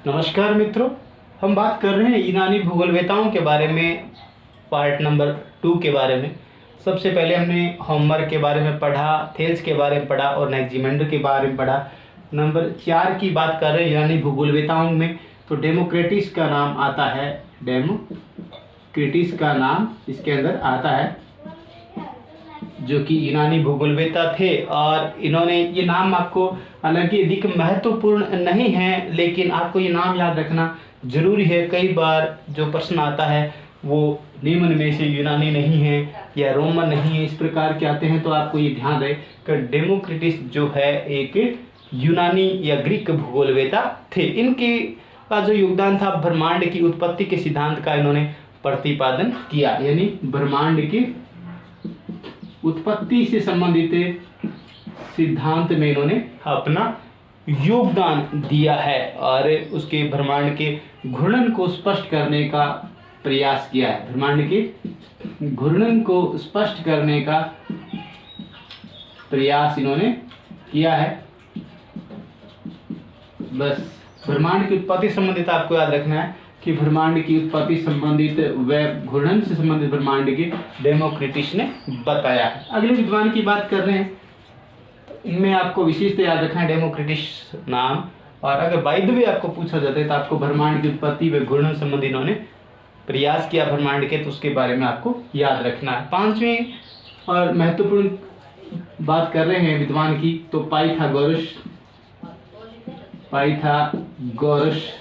नमस्कार मित्रों, हम बात कर रहे हैं यूनानी भूगोलवेताओं के बारे में, पार्ट नंबर 2 के बारे में। सबसे पहले हमने होमर के बारे में पढ़ा, थेल्स के बारे में पढ़ा और एनेक्सिमेंडर के बारे में पढ़ा। नंबर 4 की बात कर रहे हैं यूनानी भूगोलवेताओं में, तो डेमोक्रिटस का नाम आता है। डेमोक्रिटस का नाम इसके अंदर आता है, जो कि यूनानी भूगोलवेता थे। और इन्होंने ये नाम आपको, हालांकि अधिक महत्वपूर्ण नहीं है, लेकिन आपको ये नाम याद रखना जरूरी है। कई बार जो प्रश्न आता है वो निम्न में से यूनानी नहीं है या रोमन नहीं है, इस प्रकार के आते हैं, तो आपको ये ध्यान रहे कि डेमोक्रिटस जो है एक यूनानी या ग्रीक भूगोलवेता थे। इनकी का जो योगदान था, ब्रह्मांड की उत्पत्ति के सिद्धांत का इन्होंने प्रतिपादन किया, यानी ब्रह्मांड की उत्पत्ति से संबंधित सिद्धांत में इन्होंने अपना योगदान दिया है और उसके ब्रह्मांड के घूर्णन को स्पष्ट करने का प्रयास किया है। ब्रह्मांड के घूर्णन को स्पष्ट करने का प्रयास इन्होंने किया है। बस ब्रह्मांड की उत्पत्ति संबंधित आपको याद रखना है कि ब्रह्मांड की उत्पत्ति संबंधित व घूर्णन से संबंधित ब्रह्मांड की डेमोक्रिटस ने बताया है। अगले विद्वान की बात कर रहे हैं, तो इनमें आपको विशेषता याद रखना है डेमोक्रिटस नाम। और अगर बाय द वे आपको पूछा जाता है तो आपको ब्रह्मांड की उत्पत्ति व घूर्णन संबंधी इन्होंने प्रयास किया ब्रह्मांड के, तो उसके बारे में आपको याद रखना है। 5वीं और महत्वपूर्ण बात कर रहे हैं विद्वान की, तो पाइथागोरस,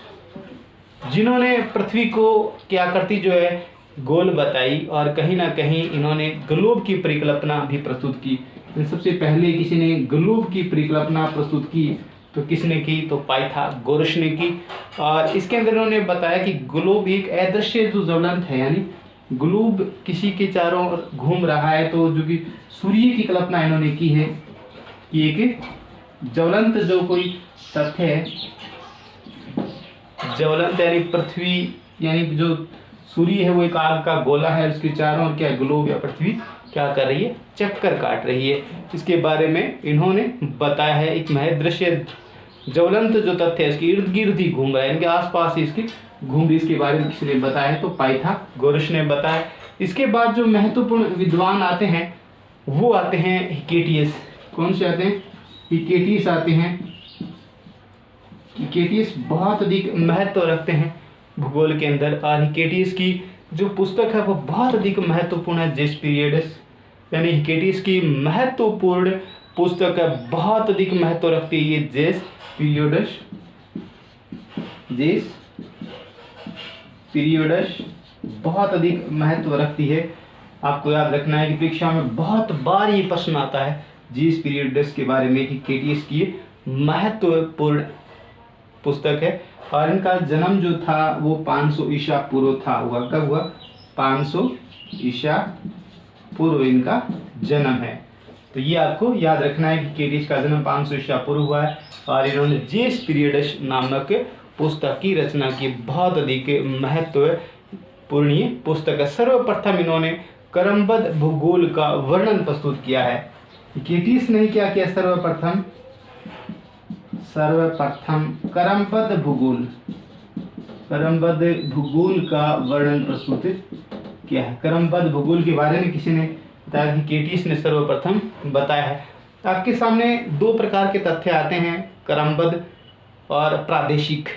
जिन्होंने पृथ्वी को की आकृति जो है गोल बताई और कहीं ना कहीं इन्होंने ग्लोब की परिकल्पना भी प्रस्तुत की। सबसे पहले किसी ने ग्लोब की परिकल्पना प्रस्तुत की, तो किसने की? तो पाइथागोरस ने की। और इसके अंदर इन्होंने बताया कि ग्लोब एक अदृश्य जो ज्वलंत है, यानी ग्लोब किसी के चारों ओर घूम रहा है, तो जो कि सूर्य की कल्पना इन्होंने की है कि एक ज्वलंत जो कोई तथ्य है, ज्वलंत यानी पृथ्वी, यानी जो सूर्य है वो एक आग का गोला है, उसके चारों ओर क्या ग्लोब या पृथ्वी क्या कर रही है? चक्कर काट रही है। इसके बारे में इन्होंने बताया है एक महदृश्य ज्वलंत जो तथ्य है इसके इर्द गिर्द ही घूम रहा है, इनके आसपास ही इसकी घूम रही, इसके बारे में किसने बताया है? तो पाइथागोरस ने बताया। इसके बाद जो महत्वपूर्ण विद्वान आते हैं वो आते हैं हिकेटियस। कौन से आते हैं? हिकेटियस आते हैं। हिकेटियस बहुत अधिक महत्व रखते हैं भूगोल के अंदर, और हिकेटियस की जो पुस्तक है वो बहुत अधिक महत्वपूर्ण है। जेस पीरियड्स, यानी हिकेटियस की महत्वपूर्ण पुस्तक है, बहुत अधिक महत्व रखती है ये जेस पीरियड्स बहुत अधिक महत्व रखती है। आपको याद रखना है कि परीक्षा में बहुत बार ये प्रश्न आता है जेस पीरियड्स के बारे में। हिकेटियस की महत्वपूर्ण पुस्तक है और इनका जन्म जो था वो 500 ईसा पूर्व था। हुआ कब हुआ? 500 ईसा पूर्व इनका जन्म है। तो ये आपको याद रखना है कि हिकेटियस का जन्म 500 ईसा पूर्व हुआ है और इन्होंने जेस पीरियड्स नामक पुस्तक की रचना की। बहुत अधिक महत्वपूर्ण पुस्तक है। सर्वप्रथम इन्होंने क्रमबद्ध भूगोल का वर्णन प्रस्तुत किया है। हिकेटियस ने क्या किया? सर्वप्रथम क्रमबद्ध भूगोल का वर्णन प्रस्तुत किया है। क्रमबद्ध भूगोल के बारे में किसी ने बताया? हिकेटियस ने सर्वप्रथम बताया है। आपके सामने दो प्रकार के तथ्य आते हैं, क्रमबद्ध और प्रादेशिक।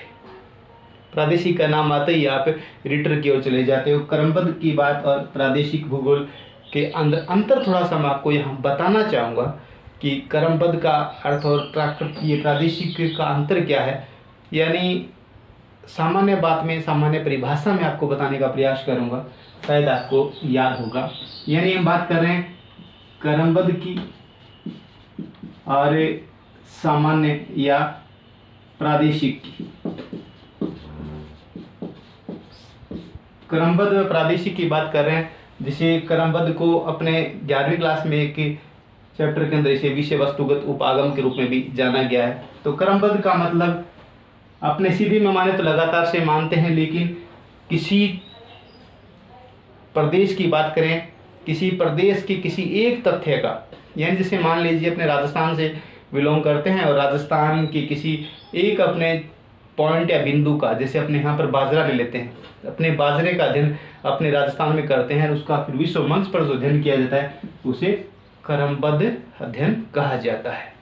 प्रादेशिक का नाम आते ही आप रिटर की ओर चले जाते हो। क्रमबद्ध की बात और प्रादेशिक भूगोल के अंदर अंतर थोड़ा सा मैं आपको यहाँ बताना चाहूँगा कि क्रमबद्ध का अर्थ और प्रादेशिक का अंतर क्या है। यानी सामान्य बात में, सामान्य परिभाषा में आपको बताने का प्रयास करूंगा, शायद आपको याद होगा। यानी हम बात कर रहे हैं क्रमबद्ध की और सामान्य या प्रादेशिक की। क्रमबद्ध व प्रादेशिक की बात कर रहे हैं, जिसे क्रमबद्ध को अपने 11वीं क्लास में एक चैप्टर के अंदर इसे विषय वस्तुगत उपागम के रूप में भी जाना गया है। तो क्रमबद्ध का मतलब अपने सीधे में माने तो लगातार से मानते हैं, लेकिन किसी प्रदेश की बात करें, किसी प्रदेश के किसी एक तथ्य का, यानी जैसे मान लीजिए अपने राजस्थान से बिलोंग करते हैं और राजस्थान के किसी एक अपने पॉइंट या बिंदु का, जैसे अपने यहाँ पर बाजरा ले लेते हैं, अपने बाजरे का अध्ययन अपने राजस्थान में करते हैं, उसका फिर विश्व मंच पर जो अध्ययन किया जाता है उसे क्रमबद्ध अध्ययन कहा जाता है।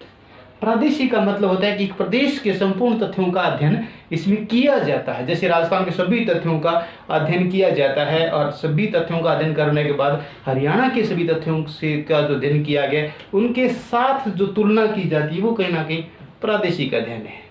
प्रादेशिक का मतलब होता है कि एक प्रदेश के संपूर्ण तथ्यों का अध्ययन इसमें किया जाता है। जैसे राजस्थान के सभी तथ्यों का अध्ययन किया जाता है और सभी तथ्यों का अध्ययन करने के बाद हरियाणा के सभी तथ्यों से का जो अध्ययन किया गया उनके साथ जो तुलना की जाती है वो कहीं ना कहीं प्रादेशिक अध्ययन है।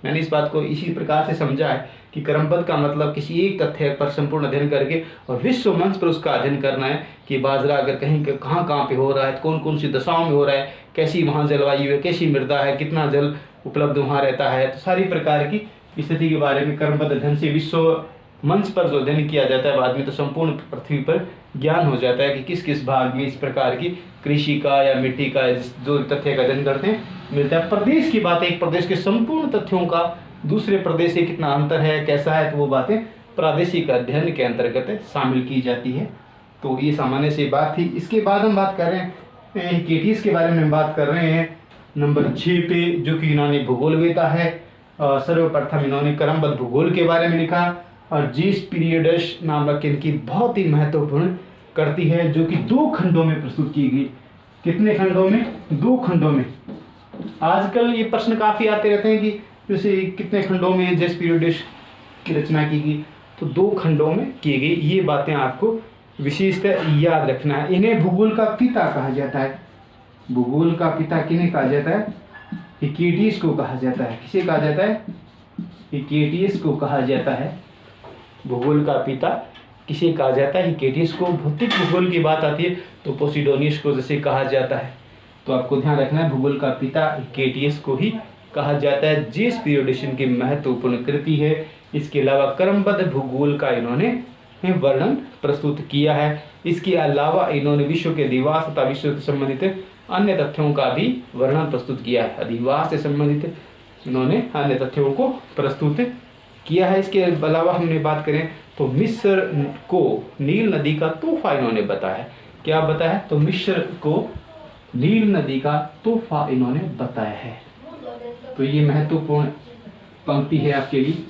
मैंने इस बात को इसी प्रकार से समझा है कि क्रमबद्ध का मतलब किसी एक तथ्य पर संपूर्ण अध्ययन करके और विश्व मंच पर उसका अध्ययन करना है कि बाजरा अगर कहीं कहाँ पे हो रहा है, कौन कौन सी दशाओं में हो रहा है, कैसी वहाँ जलवायु है, कैसी मृदा है, कितना जल उपलब्ध वहाँ रहता है, तो सारी प्रकार की स्थिति के बारे में क्रमबद्ध अध्ययन से विश्व मंच पर जो अध्ययन किया जाता है बाद में तो संपूर्ण पृथ्वी पर ज्ञान हो जाता है कि किस किस भाग में इस प्रकार की कृषि का या मिट्टी का जो तथ्य का अध्ययन करते हैं मिलता है। प्रदेश की बात है, एक प्रदेश के संपूर्ण तथ्यों का दूसरे प्रदेश से कितना अंतर है, कैसा है, तो वो बातें प्रादेशिक अध्ययन के अंतर्गत शामिल की जाती है। तो ये सामान्य सी बात थी। इसके बाद हम बात कर रहे हैं केटीज के बारे में बात कर रहे हैं नंबर 6 पे, जो कि इन्होंने भूगोलवेता है। सर्वप्रथम इन्होंने क्रमबद्ध भूगोल के बारे में लिखा और जीस पीरियड्स नामक इनकी बहुत ही महत्वपूर्ण करती है, जो कि 2 खंडों में प्रस्तुत की गई। कितने खंडों में? 2 खंडों में। आजकल ये प्रश्न काफ़ी आते रहते हैं कि जैसे कितने खंडों में जेस पीरियड्स की रचना की गई, तो 2 खंडों में की गई। ये बातें आपको विशेषतः याद रखना है। इन्हें भूगोल का पिता कहा जाता है। भूगोल का पिता किन्हें कहा जाता है? हिकेटियस को कहा जाता है। किसे कहा जाता है? हिकेटियस को कहा जाता है। भूगोल का पिता किसे कहा जाता है? हिकेटियस को। भौतिक भूगोल की बात आती है तो पोसिडोनियस को जैसे कहा जाता है। तो आपको ध्यान रखना है भूगोल का पिता हिकेटियस को ही कहा जाता है। जीस पीरियडेशन की महत्वपूर्ण कृति है। इसके अलावा क्रमबद्ध भूगोल का इन्होंने वर्णन प्रस्तुत किया है। इसके अलावा इन्होंने विश्व के अधिवास तथा विश्व से संबंधित अन्य तथ्यों का भी वर्णन प्रस्तुत किया है। अधिवास से संबंधित इन्होंने अन्य तथ्यों को प्रस्तुत किया है। इसके अलावा हमने बात करें तो मिस्र को नील नदी का तोहफा इन्होंने बताया। क्या बताया? तो मिस्र को नील नदी का तोहफा इन्होंने बताया है। तो ये महत्वपूर्ण पंक्ति है आपके लिए।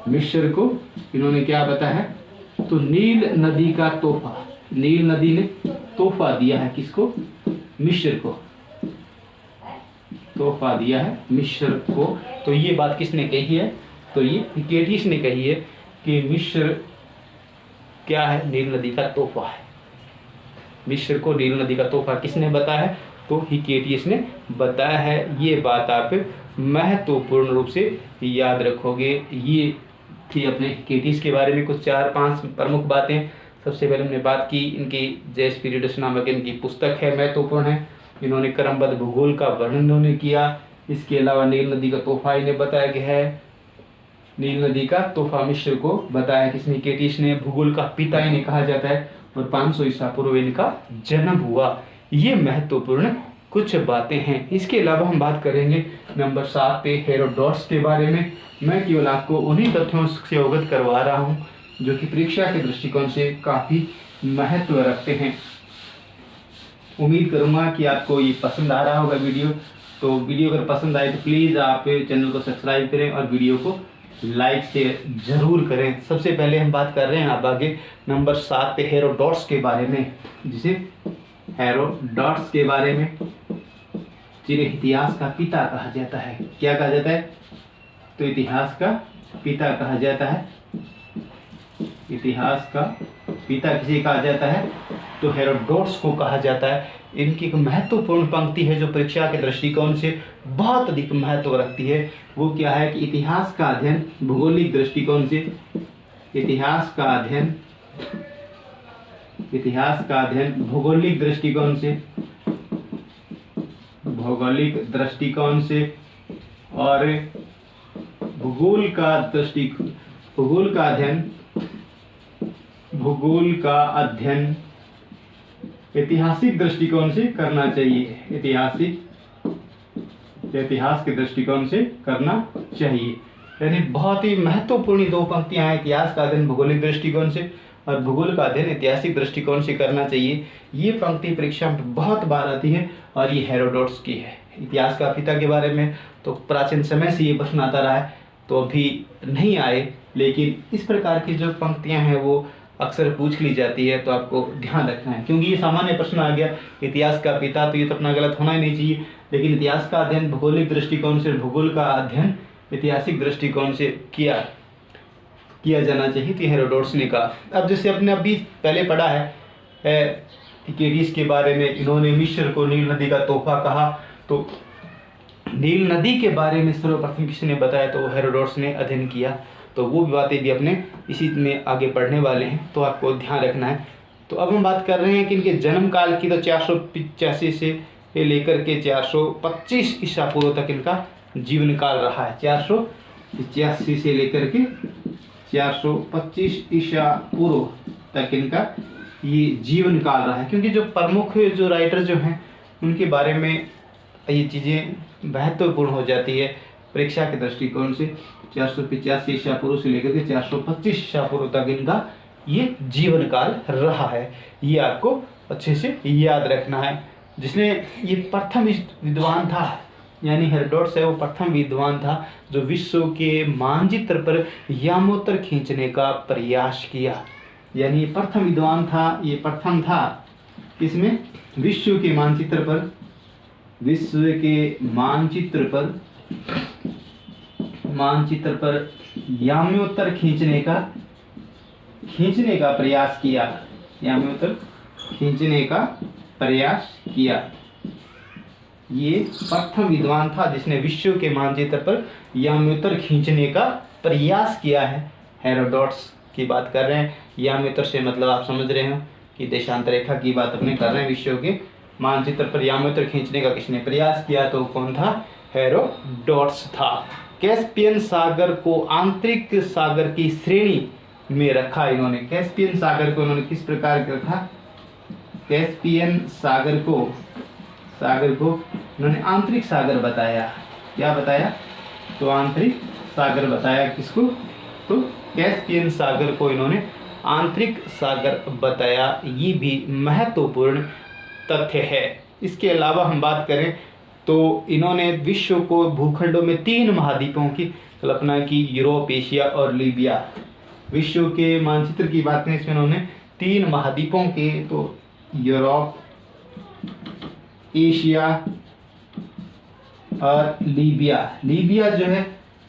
मिस्र को इन्होंने क्या बताया है? तो नील नदी का तोहफा। नील नदी ने तोहफा दिया है किसको? मिस्र को। तोहफा दिया है मिस्र को। तो ये बात किसने कही है? तो ये हिकेटियस ने कही है कि मिस्र क्या है? नील नदी का तोहफा है। मिस्र को नील नदी का तोहफा किसने बताया है? तो हिकेटियस ने बताया है। ये बात आप महत्वपूर्ण रूप से याद रखोगे। ये थी अपने हिकेटियस के बारे में कुछ 4-5 प्रमुख बातें। सबसे पहले हमने बात की इनकी जेस पीरियड्स नामक इनकी पुस्तक है, महत्वपूर्ण है। इन्होंने क्रमबद्ध भूगोल का वर्णन इन्होंने किया। इसके अलावा नील नदी का तोहफा इन्हें बताया गया है। नील नदी का तोहफा मिस्र को बताया किसने? हिकेटियस ने। भूगोल का पिता इन्हें कहा जाता है और 500 ईसा पूर्व इनका जन्म हुआ। ये महत्वपूर्ण कुछ बातें हैं। इसके अलावा हम बात करेंगे नंबर 7 पे हेरोडोटस के बारे में। मैं केवल आपको उन्हीं तथ्यों से अवगत करवा रहा हूँ जो कि परीक्षा के दृष्टिकोण से काफ़ी महत्व रखते हैं। उम्मीद करूँगा कि आपको ये पसंद आ रहा होगा वीडियो। तो वीडियो अगर पसंद आए तो प्लीज़ आप चैनल को सब्सक्राइब करें और वीडियो को लाइक शेयर जरूर करें। सबसे पहले हम बात कर रहे हैं अब आगे नंबर 7 पे हेरोडोटस के बारे में, जिसे हेरोडोटस के बारे में जिन्हें इतिहास का पिता कहा जाता है। क्या कहा जाता है? तो इतिहास का पिता कहा जाता है। इतिहास का पिता किसे कहा जाता है? तो हेरोडोटस को कहा जाता है। इनकी एक महत्वपूर्ण पंक्ति है जो परीक्षा के दृष्टिकोण से बहुत अधिक महत्व रखती है। वो क्या है कि इतिहास का अध्ययन भौगोलिक दृष्टिकोण से, इतिहास का अध्ययन भौगोलिक दृष्टिकोण से, और भूगोल का अध्ययन ऐतिहासिक दृष्टिकोण से करना चाहिए। इतिहास के दृष्टिकोण से करना चाहिए। यानी बहुत ही महत्वपूर्ण 2 पंक्तियां हैं। इतिहास का अध्ययन भौगोलिक दृष्टिकोण से और भूगोल का अध्ययन ऐतिहासिक दृष्टिकोण से करना चाहिए। ये पंक्ति परीक्षा में बहुत बार आती है और ये हेरोडोटस की है। इतिहास का पिता के बारे में तो प्राचीन समय से ये प्रश्न आता रहा है तो अभी नहीं आए, लेकिन इस प्रकार की जो पंक्तियां हैं वो अक्सर पूछ ली जाती है, तो आपको ध्यान रखना है, क्योंकि ये सामान्य प्रश्न आ गया इतिहास का पिता, तो ये तो अपना गलत होना ही नहीं चाहिए। लेकिन इतिहास का अध्ययन भौगोलिक दृष्टिकोण से, भूगोल का अध्ययन ऐतिहासिक दृष्टिकोण से किया जाना चाहिए, तो हेरोडोटस ने कहा। अब जैसे अपने अभी पहले पढ़ा है टिकेटिस के बारे में, इन्होंने मिस्र को नील नदी का तोहफा कहा, तो नील नदी के बारे में सर्वप्रथम किसने बताया, तो हेरोडोटस ने अध्ययन किया। तो वो बातें भी अपने इसी में आगे पढ़ने वाले हैं, तो आपको ध्यान रखना है। तो अब हम बात कर रहे हैं कि इनके जन्म काल की, तो 485 से लेकर के 425 ईसा पूर्व तक इनका जीवन काल रहा है। 485 से लेकर के 425 ईसा पूर्व तक इनका ये जीवन काल रहा है, क्योंकि जो प्रमुख जो राइटर जो हैं उनके बारे में ये चीज़ें महत्वपूर्ण हो जाती है परीक्षा के दृष्टिकोण से। 485 ईसा पूर्व से लेकर के 425 ईसा पूर्व तक इनका ये जीवन काल रहा है, ये आपको अच्छे से याद रखना है। जिसने ये प्रथम विद्वान था, यानी हेरोडोटस है वो प्रथम विद्वान था जो विश्व के मानचित्र पर यामोत्तर खींचने का प्रयास किया। यानी ये प्रथम विद्वान था, ये प्रथम था इसमें विश्व के मानचित्र पर याम्योत्तर खींचने का प्रयास किया, याम्योत्तर खींचने का प्रयास किया। ये प्रथम विद्वान था जिसने विश्व के मानचित्र पर याम्योत्तर खींचने का प्रयास किया है। हेरोडोटस की बात कर रहे हैं, याम्योत्तर से मतलब आप समझ रहे हो कि देशांतर रेखा की बात अपने कर रहे हैं। विश्व के मानचित्र पर याम्योत्तर खींचने का किसने प्रयास किया, तो कौन था, हेरोडोटस था। कैस्पियन सागर को आंतरिक सागर की श्रेणी में रखा इन्होंने। कैस्पियन सागर को इन्होंने किस प्रकार रखा, कैस्पियन सागर को इन्होंने आंतरिक सागर बताया। क्या बताया, तो आंतरिक सागर बताया। किसको, तो कैस्पियन सागर को इन्होंने आंतरिक सागर बताया। ये भी महत्वपूर्ण तथ्य है। इसके अलावा हम बात करें तो इन्होंने विश्व को भूखंडों में 3 महाद्वीपों की कल्पना की, यूरोप, एशिया और लीबिया। विश्व के मानचित्र की बात करें इसमें इन्होंने 3 महाद्वीपों के, तो यूरोप, एशिया और लीबिया जो है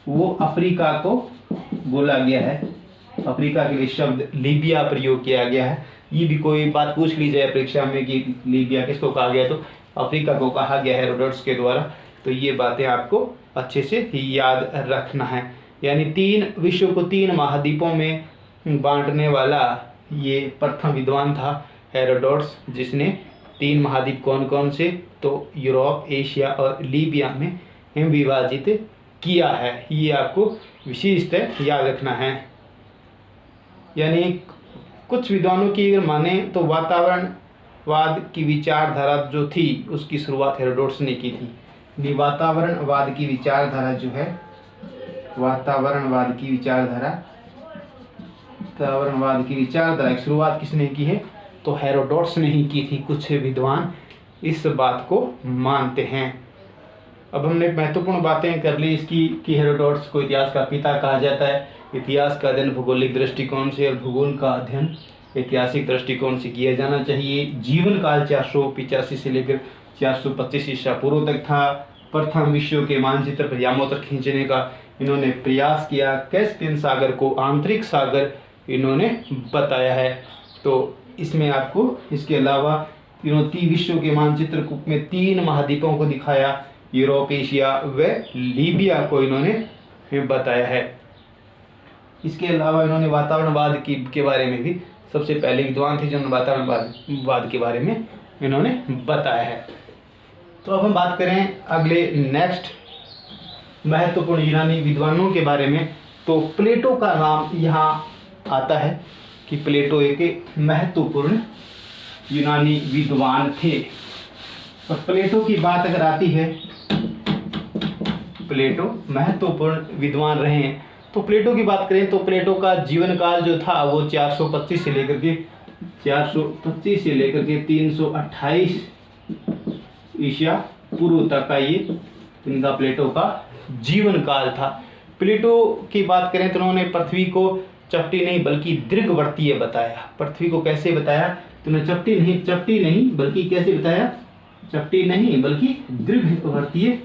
वो अफ्रीका को बोला गया है। अफ्रीका के लिए शब्द लीबिया प्रयोग किया गया है। ये भी कोई बात पूछ ली जाए परीक्षा में कि लीबिया किसको कहा गया, तो अफ्रीका को कहा गया है हेरोडोटस के द्वारा। तो ये बातें आपको अच्छे से याद रखना है। यानी विश्व को 3 महाद्वीपों में बांटने वाला ये प्रथम विद्वान था हेरोडोटस, जिसने 3 महाद्वीप कौन कौन से, तो यूरोप, एशिया और लीबिया में विभाजित किया है। ये आपको विशेषतः याद रखना है। यानी कुछ विद्वानों की अगर माने तो वातावरणवाद की विचारधारा जो थी उसकी शुरुआत हेरोडोटस ने की थी। वातावरणवाद की विचारधारा जो है, वातावरणवाद की विचारधारा की शुरुआत किसने की है, तो हेरोडोटस ने ही की थी। कुछ विद्वान इस बात को मानते हैं। अब हमने महत्वपूर्ण बातें कर ली इसकी कि हेरोडोटस को इतिहास का पिता कहा जाता है। इतिहास का अध्ययन भौगोलिक दृष्टिकोण से और भूगोल का अध्ययन ऐतिहासिक दृष्टिकोण से किया जाना चाहिए। जीवन काल 485 से लेकर 425 ईसा पूर्व तक था। प्रथम विश्व के मानचित्र पर यामोत्तर खींचने का इन्होंने प्रयास किया। कैस्पियन सागर को आंतरिक सागर इन्होंने बताया है। तो इसमें आपको इसके अलावा इन्होंने विश्व के मानचित्र में 3 महाद्वीपों को दिखाया, यूरोप, एशिया व लीबिया को इन्होंने बताया है। इसके अलावा इन्होंने वातावरणवाद के बारे में भी सबसे पहले विद्वान थे जिन्होंने वातावरणवाद के बारे में इन्होंने बताया है। तो अब हम बात करें अगले नेक्स्ट महत्वपूर्ण यूनानी विद्वानों के बारे में। तो प्लेटो का नाम यहाँ आता है कि प्लेटो एक महत्वपूर्ण यूनानी विद्वान थे। और प्लेटो की बात अगर आती है, प्लेटो महत्वपूर्ण विद्वान रहे हैं। तो प्लेटो की बात करें तो प्लेटो का जीवन काल जो था वो 425 से लेकर के 328 ईसा पूर्व तक का ये इनका प्लेटो का जीवन काल था। प्लेटो की बात करें तो उन्होंने पृथ्वी को चपटी नहीं बल्कि दीर्घवर्तीय बताया। पृथ्वी को कैसे बताया? तो उन्होंने चपटी नहीं बल्कि कैसे बताया? चपटी नहीं बल्कि दीर्घवर्तीय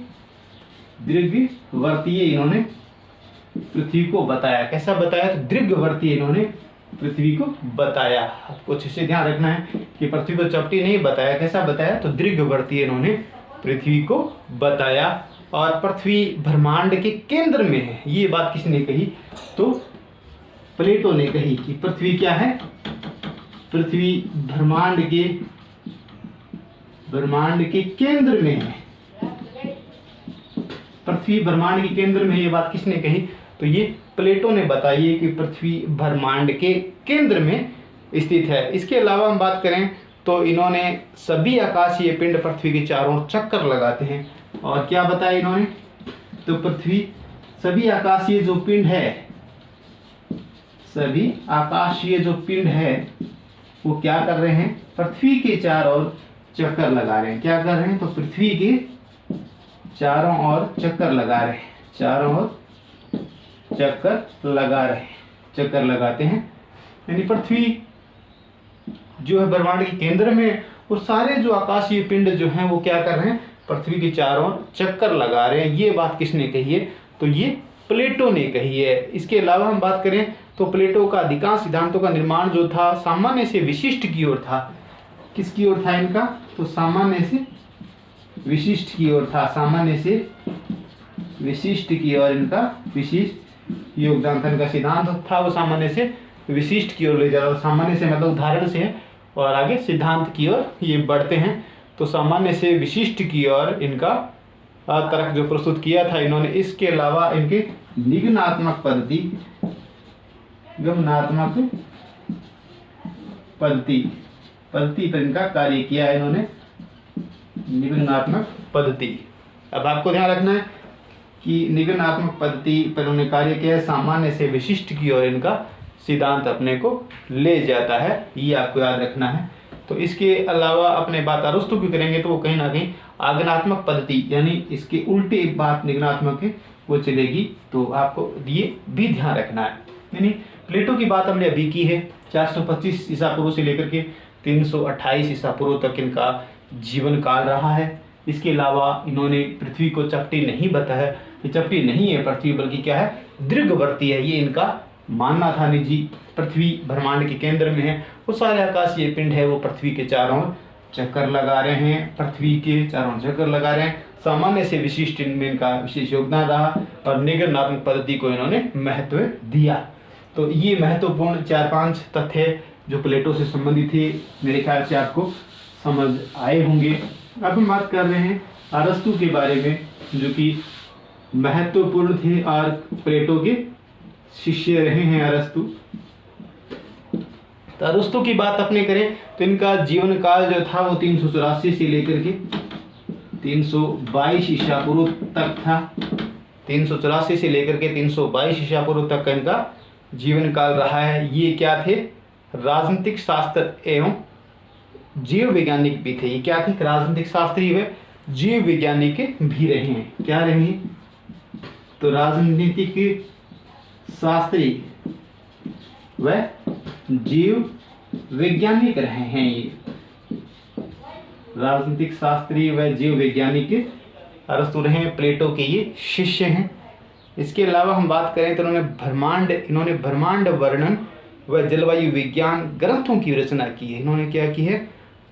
इन्होंने पृथ्वी को बताया। कैसा बताया? तो दीर्घवर्तीय इन्होंने पृथ्वी को बताया। आपको अच्छे से ध्यान रखना है कि पृथ्वी को चपटी नहीं बताया, कैसा बताया? तो दीर्घवर्तीय इन्होंने पृथ्वी को बताया। और पृथ्वी ब्रह्मांड के केंद्र में है, ये बात किसने कही? तो प्लेटो ने कही कि पृथ्वी क्या है? पृथ्वी ब्रह्मांड के केंद्र में है। पृथ्वी ब्रह्मांड के केंद्र में, ये बात किसने कही? तो ये प्लेटो ने बताई कि पृथ्वी ब्रह्मांड के केंद्र में स्थित है। इसके अलावा हम बात करें तो इन्होंने सभी आकाशीय पिंड पृथ्वी के चारों ओर चक्कर लगाते हैं। और क्या बताया इन्होंने? तो पृथ्वी सभी आकाशीय जो पिंड है वो क्या कर रहे हैं? पृथ्वी के चारों ओर चक्कर लगा रहे हैं। क्या कर रहे हैं? तो पृथ्वी के चारों ओर चक्कर लगा रहे हैं। चारों ओर चक्कर लगाते हैं। यानी पृथ्वी जो है ब्रह्मांड के केंद्र में, और सारे जो आकाशीय पिंड जो हैं वो क्या कर रहे हैं? पृथ्वी के चारों ओर चक्कर लगा रहे हैं। ये बात किसने कही है? तो ये प्लेटो ने कही है। इसके अलावा हम बात करें तो प्लेटो का अधिकांश सिद्धांतों का निर्माण जो था सामान्य से विशिष्ट की ओर था। किसकी ओर था इनका? तो सामान्य से विशिष्ट की ओर था। सामान्य से विशिष्ट की ओर इनका विशिष्ट योगदान था। इनका सिद्धांत था वो सामान्य से विशिष्ट की ओर ले जा रहा है। सामान्य से मतलब उदाहरण से है और आगे सिद्धांत की ओर ये बढ़ते हैं। तो सामान्य से विशिष्ट की ओर इनका तर्क जो प्रस्तुत किया था इन्होंने। इसके अलावा इनके निगमनात्मक पद्धति पर इनका कार्य किया है इन्होंने। निगमनात्मक पद्धति, अब आपको ध्यान रखना है कि निगमनात्मक पद्धति पर उन्होंने कार्य किया है। सामान्य से विशिष्ट की ओर इनका सिद्धांत अपने को ले जाता है, ये आपको याद रखना है। तो इसके अलावा अपने बात अरस्तु की करेंगे तो वो कहीं ना कहीं आगमनात्मक पद्धति, यानी इसके उल्टे एक बात निगमनात्मक है वो चलेगी। तो आपको ये भी ध्यान रखना है। यानी प्लेटो की बात हमने अभी की है। 425 ईसा पूर्व से लेकर के 328 ईसा पूर्व तक इनका जीवन काल रहा है। इसके अलावा इन्होंने पृथ्वी को चपटी नहीं बताया। ये चपटी नहीं है पृथ्वी, बल्कि क्या है? दीर्घवर्ती है, ये इनका मानना था निजी। पृथ्वी ब्रह्मांड के केंद्र में है, वो सारे आकाशीय पिंड है वो पृथ्वी के चारों ओर चक्कर लगा रहे हैं। पृथ्वी के चारों ओर चक्कर लगा रहे हैं। सामान्य से विशिष्ट इनमें इनका विशेष योगदान रहा और निगमनात्मक पद्धति को इन्होंने महत्व दिया। तो ये महत्वपूर्ण 4-5 तथ्य जो प्लेटो से संबंधित थे, मेरे ख्याल से आपको समझ आए होंगे। अब हम बात कर रहे हैं अरस्तु के बारे में, जो कि महत्वपूर्ण थे और प्लेटो के शिष्य रहे हैं अरस्तु। तो अरस्तु की बात अपने करें तो इनका जीवन काल जो था वो 384 से लेकर के 322 ईसा पूर्व तक था। 384 से लेकर के 322 ईसा पूर्व तक का इनका जीवन काल रहा है। ये क्या थे? राजनीतिक शास्त्र एवं जीव वैज्ञानिक भी थे। ये क्या थे? राजनीतिक शास्त्री व जीव वैज्ञानिक भी रहे हैं। क्या रहे हैं? तो राजनीतिक शास्त्री व जीव वैज्ञानिक रहे हैं। ये राजनीतिक शास्त्री व जीव वैज्ञानिक अरस्तु रहे हैं, प्लेटो के ये शिष्य हैं। इसके अलावा हम बात करें तो इन्होंने ब्रह्मांड वर्णन व जलवायु विज्ञान ग्रंथों की रचना की है। इन्होंने क्या की है?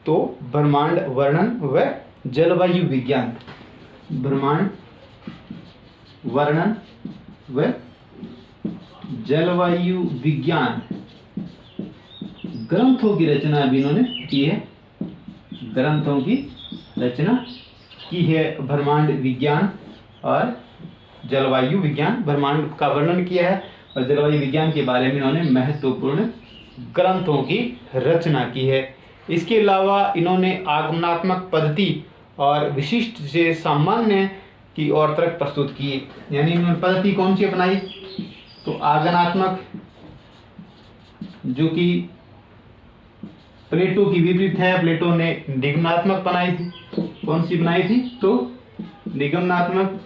तो ब्रह्मांड वर्णन व जलवायु विज्ञान, ब्रह्मांड वर्णन व जलवायु विज्ञान ग्रंथों की रचना भी इन्होंने की है। ग्रंथों की रचना की है। ब्रह्मांड विज्ञान और जलवायु विज्ञान, ब्रह्मांड का वर्णन किया है और जलवायु विज्ञान के बारे में इन्होंने महत्वपूर्ण ग्रंथों की रचना की है। इसके अलावा इन्होंने आगमनात्मक पद्धति और विशिष्ट से सामान्य की ओर तर्क प्रस्तुत किए। यानी इन्होंने पद्धति कौन सी अपनाई? तो आगमनात्मक, जो कि प्लेटो की विपरीत है। प्लेटो ने निगमनात्मक बनाई थी। कौन सी बनाई थी? तो निगमनात्मक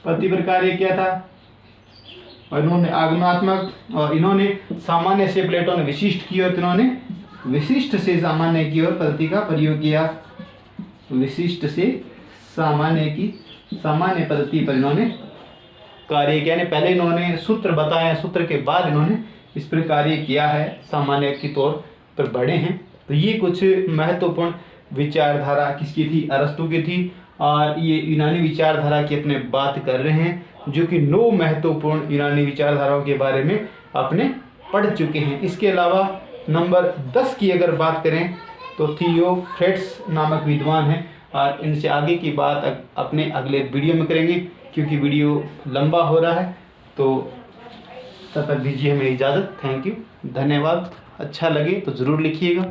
पद्धति पर कार्य किया था। और इन्होंने आगमनात्मक और इन्होंने सामान्य से प्लेटो ने विशिष्ट की और इन्होंने विशिष्ट से सामान्य की ओर पद्धति का प्रयोग किया। विशिष्ट से सामान्य पद्धति पर इन्होंने कार्य किया। पहले इन्होंने सूत्र बताए, सूत्र के बाद इन्होंने इस पर कार्य किया है, सामान्य की तौर पर बढ़े हैं। तो ये कुछ महत्वपूर्ण विचारधारा किसकी थी? अरस्तु की थी। और ये यूनानी विचारधारा की अपने बात कर रहे हैं, जो कि 9 महत्वपूर्ण यूनानी विचारधाराओं के बारे में अपने पढ़ चुके हैं। इसके अलावा नंबर 10 की अगर बात करें तो थियोफ्रेट्स नामक विद्वान हैं, और इनसे आगे की बात अपने अगले वीडियो में करेंगे, क्योंकि वीडियो लंबा हो रहा है। तो तब तक दीजिए हमें इजाज़त। थैंक यू, धन्यवाद। अच्छा लगे तो ज़रूर लिखिएगा।